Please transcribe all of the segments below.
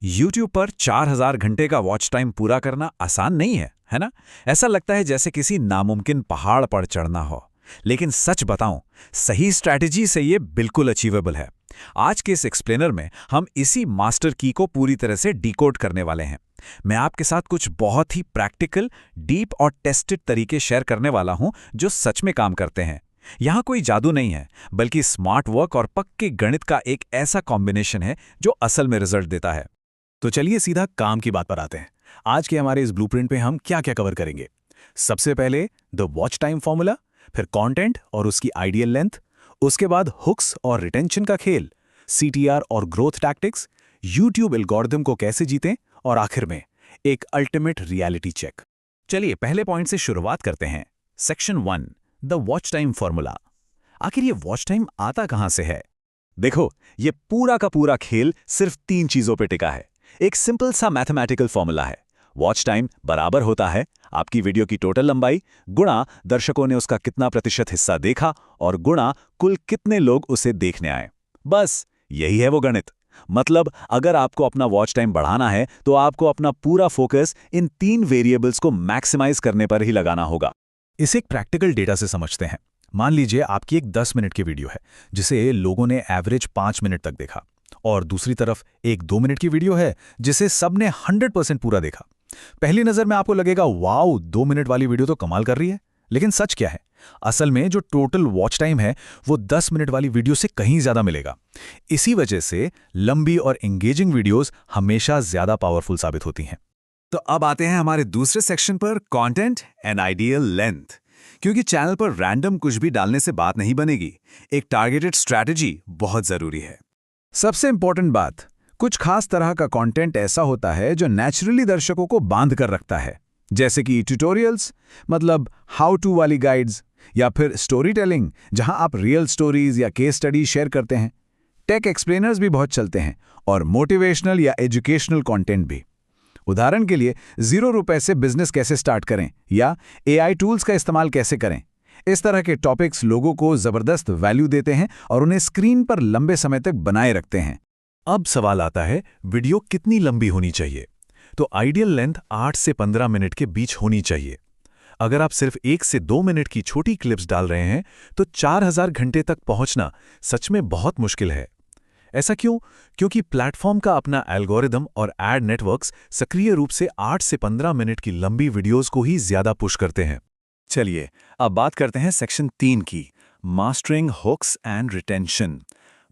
YouTube पर 4000 घंटे का वॉच टाइम पूरा करना आसान नहीं है ना? ऐसा लगता है जैसे किसी नामुमकिन पहाड़ पर चढ़ना हो। लेकिन सच बताऊं, सही स्ट्रैटेजी से ये बिल्कुल अचीवेबल है। आज के इस एक्सप्लेनर में हम इसी मास्टर की को पूरी तरह से डिकोड करने वाले हैं। मैं आपके साथ कुछ बहुत ही प्रैक्टिकल, डीप और टेस्टेड तरीके शेयर करने वाला हूं जो सच में काम करते हैं। यहाँ कोई जादू नहीं है, बल्कि स्मार्ट वर्क और पक्के गणित का एक ऐसा कॉम्बिनेशन है जो असल में रिजल्ट देता है। तो चलिए सीधा काम की बात पर आते हैं। आज के हमारे इस ब्लूप्रिंट पे हम क्या क्या कवर करेंगे। सबसे पहले द वॉच टाइम फॉर्मूला, फिर कंटेंट और उसकी आइडियल लेंथ, उसके बाद हुक्स और रिटेंशन का खेल, CTR और ग्रोथ टैक्टिक्स, यूट्यूब एल्गोरिथम को कैसे जीतें, और आखिर में एक अल्टीमेट रियलिटी चेक। चलिए पहले पॉइंट से शुरुआत करते हैं। Section 1, the watch time formula. आखिर ये वॉच टाइम आता कहां से है? देखो, ये पूरा का पूरा खेल सिर्फ 3 चीजों पे टिका है। एक सिंपल सा मैथमेटिकल फॉर्मूला है। वॉच टाइम बराबर होता है आपकी वीडियो की टोटल लंबाई गुणा दर्शकों ने उसका कितना प्रतिशत हिस्सा देखा और गुणा कुल कितने लोग उसे देखने आए। बस यही है वो गणित। मतलब अगर आपको अपना वॉच टाइम बढ़ाना है तो आपको अपना पूरा फोकस इन 3 वेरिएबल्स को मैक्सिमाइज करने पर ही लगाना होगा। इसे एक प्रैक्टिकल डेटा से समझते हैं। मान लीजिए आपकी एक 10 मिनट की वीडियो है जिसे लोगों ने एवरेज 5 मिनट तक देखा, और दूसरी तरफ एक 2 मिनट की वीडियो है जिसे सबने 100% पूरा देखा। पहली नजर में आपको लगेगा वाओ, 2 मिनट वाली वीडियो तो कमाल कर रही है। लेकिन सच क्या है? असल में जो टोटल वॉच टाइम है वो 10 मिनट वाली वीडियो से कहीं ज्यादा मिलेगा। इसी वजह से लंबी और एंगेजिंग वीडियोस हमेशा ज्यादा पावरफुल साबित होती हैं। तो अब आते हैं हमारे दूसरे सेक्शन पर, कंटेंट एंड आइडियल लेंथ। क्योंकि चैनल पर रैंडम कुछ भी डालने से बात नहीं बनेगी, एक टारगेटेड स्ट्रैटेजी बहुत जरूरी है। सबसे इंपॉर्टेंट बात, कुछ खास तरह का कंटेंट ऐसा होता है जो नेचुरली दर्शकों को बांध कर रखता है, जैसे कि ट्यूटोरियल्स, मतलब हाउ टू वाली गाइड्स, या फिर स्टोरी टेलिंग जहां आप रियल स्टोरीज या केस स्टडी शेयर करते हैं। टेक एक्सप्लेनर्स भी बहुत चलते हैं, और मोटिवेशनल या एजुकेशनल कंटेंट भी। उदाहरण के लिए 0 रुपए से बिजनेस कैसे स्टार्ट करें या AI टूल्स का इस्तेमाल कैसे करें। इस तरह के टॉपिक्स लोगों को जबरदस्त वैल्यू देते हैं और उन्हें स्क्रीन पर लंबे समय तक बनाए रखते हैं। अब सवाल आता है, वीडियो कितनी लंबी होनी चाहिए? तो आइडियल लेंथ 8 से 15 मिनट के बीच होनी चाहिए। अगर आप सिर्फ 1 से 2 मिनट की छोटी क्लिप्स डाल रहे हैं तो 4000 घंटे तक पहुंचना सच में बहुत मुश्किल है। ऐसा क्यों? क्योंकि प्लेटफॉर्म का अपना एल्गोरिदम और एड नेटवर्क्स सक्रिय रूप से 8 से 15 मिनट की लंबी वीडियोस को ही ज्यादा पुश करते हैं। चलिए अब बात करते हैं सेक्शन 3 की, मास्टरिंग हुक्स एंड रिटेंशन।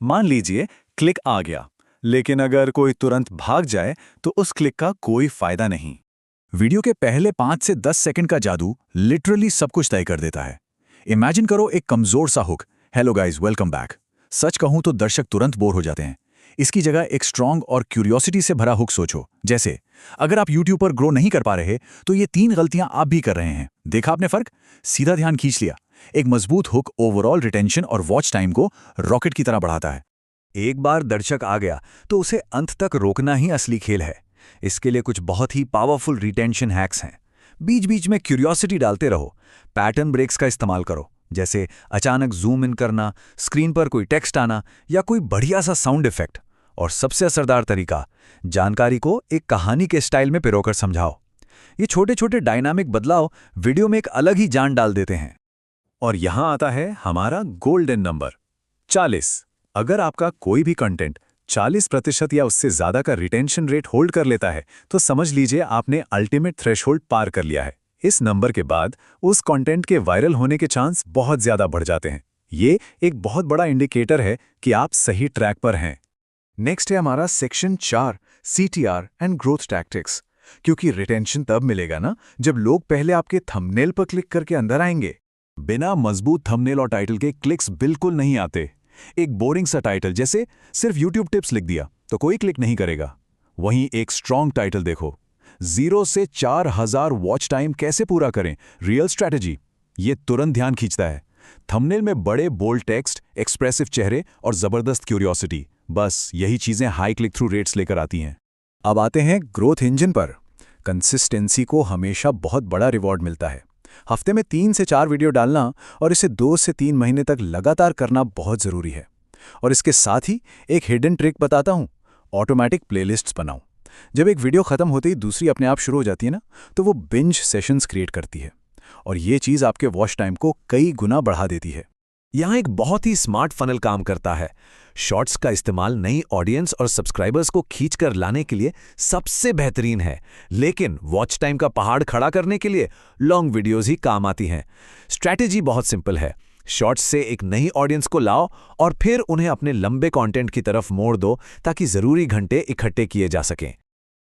मान लीजिए क्लिक आ गया, लेकिन अगर कोई तुरंत भाग जाए तो उस क्लिक का कोई फायदा नहीं। वीडियो के पहले 5 से 10 सेकंड का जादू लिटरली सब कुछ तय कर देता है। इमेजिन करो एक कमजोर सा hook, hello guys welcome back. सच कहूं तो दर्शक तुरंत बोर हो जाते हैं। इसकी जगह एक स्ट्रांग और क्यूरियोसिटी से भरा हुक सोचो, जैसे अगर आप यूट्यूब पर ग्रो नहीं कर पा रहे तो ये 3 गलतियां आप भी कर रहे हैं। देखा आपने फर्क? सीधा ध्यान खींच लिया। एक मजबूत हुक ओवरऑल रिटेंशन और वॉच टाइम को रॉकेट की तरह बढ़ाता है। एक बार दर्शक आ गया तो उसे अंत तक रोकना ही असली खेल है। इसके लिए कुछ बहुत ही पावरफुल रिटेंशन हैक्स हैं। बीच बीच में क्यूरियोसिटी डालते रहो। पैटर्न ब्रेक्स का इस्तेमाल करो, जैसे अचानक जूम इन करना, स्क्रीन पर कोई टेक्स्ट आना या कोई बढ़िया सा साउंड इफेक्ट। और सबसे असरदार तरीका, जानकारी को एक कहानी के स्टाइल में पिरोकर समझाओ। ये छोटे छोटे डायनामिक बदलाव वीडियो में एक अलग ही जान डाल देते हैं। और यहां आता है हमारा गोल्डन नंबर 40। अगर आपका कोई भी कंटेंट 40% या उससे ज्यादा का रिटेंशन रेट होल्ड कर लेता है तो समझ लीजिए आपने अल्टीमेट थ्रेशोल्ड पार कर लिया है। इस नंबर के बाद उस कंटेंट के वायरल होने के चांस बहुत ज्यादा बढ़ जाते हैं। ये एक बहुत बड़ा इंडिकेटर है कि आप सही ट्रैक पर हैं। नेक्स्ट है हमारा section 4, CTR and growth tactics. क्योंकि रिटेंशन तब मिलेगा ना जब लोग पहले आपके थंबनेल पर क्लिक करके अंदर आएंगे। बिना मजबूत थंबनेल और टाइटल के क्लिक्स बिल्कुल नहीं आते। एक बोरिंग सा टाइटल जैसे सिर्फ YouTube टिप्स लिख दिया तो कोई क्लिक नहीं करेगा। वहीं एक स्ट्रॉन्ग टाइटल देखो, 0 से 4000 वॉच टाइम कैसे पूरा करें, रियल स्ट्रैटेजी, ये तुरंत ध्यान खींचता है। थंबनेल में बड़े बोल्ड टेक्स्ट, एक्सप्रेसिव चेहरे और जबरदस्त क्यूरियोसिटी, बस यही चीजें हाई क्लिक थ्रू रेट्स लेकर आती हैं। अब आते हैं ग्रोथ इंजन पर। कंसिस्टेंसी को हमेशा बहुत बड़ा रिवॉर्ड मिलता है। हफ्ते में 3 से 4 वीडियो डालना और इसे 2 से 3 महीने तक लगातार करना बहुत जरूरी है। और इसके साथ ही एक हिडन ट्रिक बताता हूं, ऑटोमेटिक प्लेलिस्ट्स बनाओ। जब एक वीडियो खत्म होते ही दूसरी अपने आप शुरू हो जाती है ना, तो वो बिंज सेशंस क्रिएट करती है और ये चीज़ आपके वॉच टाइम को कई गुना बढ़ा देती है। यहाँ एक बहुत ही स्मार्ट फनल काम करता है। शॉर्ट्स का इस्तेमाल नई ऑडियंस और सब्सक्राइबर्स को खींचकर लाने के लिए सबसे बेहतरीन है, लेकिन वॉच टाइम का पहाड़ खड़ा करने के लिए लॉन्ग वीडियोस ही काम आती हैं। स्ट्रैटेजी बहुत सिंपल है। शॉर्ट्स से एक नई ऑडियंस को लाओ और फिर उन्हें अपने लंबे कंटेंट की तरफ मोड़ दो ताकि ज़रूरी घंटे इकट्ठे किए जा सकें।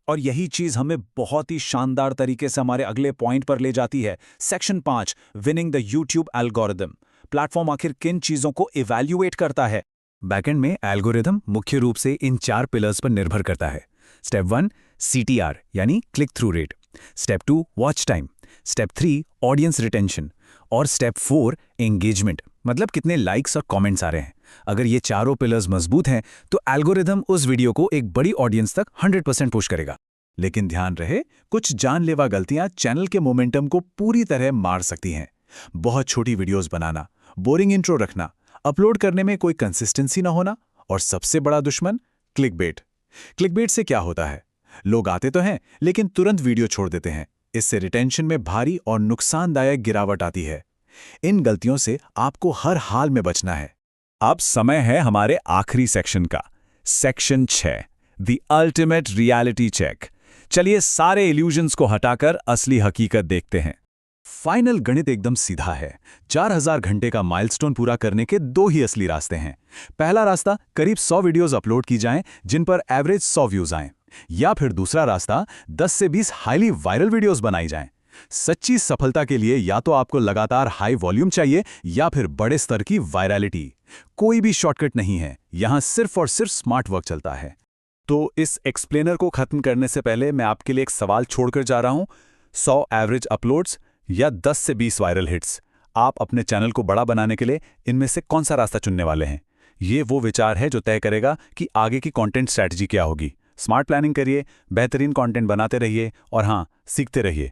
और यही चीज़ हमें बहुत ही शानदार तरीके से हमारे अगले पॉइंट पर ले जाती है। Section 5, winning the YouTube algorithm. Platform आखिर किन चीज़ों को इवैल्यूएट करता है? बैकएंड में एल्गोरिदम मुख्य रूप से इन 4 पिलर्स पर निर्भर करता है। स्टेप 1 CTR यानी click through rate, step 2 watch time, step 3 audience retention और स्टेप 4 एंगेजमेंट, मतलब कितने लाइक्स और कमेंट्स आ रहे हैं। अगर ये चारों पिलर्स मजबूत हैं तो एल्गोरिदम उस वीडियो को एक बड़ी ऑडियंस तक 100% पुश करेगा। लेकिन ध्यान रहे, कुछ जानलेवा गलतियां चैनल के मोमेंटम को पूरी तरह मार सकती हैं। बहुत छोटी वीडियोस बनाना, बोरिंग इंट्रो रखना, अपलोड करने में कोई कंसिस्टेंसी ना होना और सबसे बड़ा दुश्मन क्लिकबेट। क्लिकबेट से क्या होता है? लोग आते तो हैं लेकिन तुरंत वीडियो छोड़ देते हैं। इससे रिटेंशन में भारी और नुकसानदायक गिरावट आती है। इन गलतियों से आपको हर हाल में बचना है। अब समय है हमारे आखिरी सेक्शन का, section 6 the ultimate reality check. चलिए सारे इल्यूजन्स को हटाकर असली हकीकत देखते हैं। फाइनल गणित एकदम सीधा है। 4000 घंटे का माइलस्टोन पूरा करने के 2 ही असली रास्ते हैं। पहला रास्ता, करीब 100 वीडियोस अपलोड की जाएं जिन पर एवरेज 100 व्यूज आएं, या फिर दूसरा रास्ता 10 से 20 हाईली वायरल वीडियोस बनाई जाएं। सच्ची सफलता के लिए या तो आपको लगातार हाई वॉल्यूम चाहिए या फिर बड़े स्तर की वायरलिटी। कोई भी शॉर्टकट नहीं है, यहां सिर्फ और सिर्फ स्मार्ट वर्क चलता है। तो इस एक्सप्लेनर को खत्म करने से पहले मैं आपके लिए एक सवाल छोड़कर जा रहा हूं। 100 एवरेज अपलोड्स या 10 से 20 वायरल हिट्स, आप अपने चैनल को बड़ा बनाने के लिए इनमें से कौन सा रास्ता चुनने वाले हैं? ये वो विचार है जो तय करेगा कि आगे की कंटेंट स्ट्रैटेजी क्या होगी। स्मार्ट प्लानिंग करिए, बेहतरीन कंटेंट बनाते रहिए और हाँ, सीखते रहिए।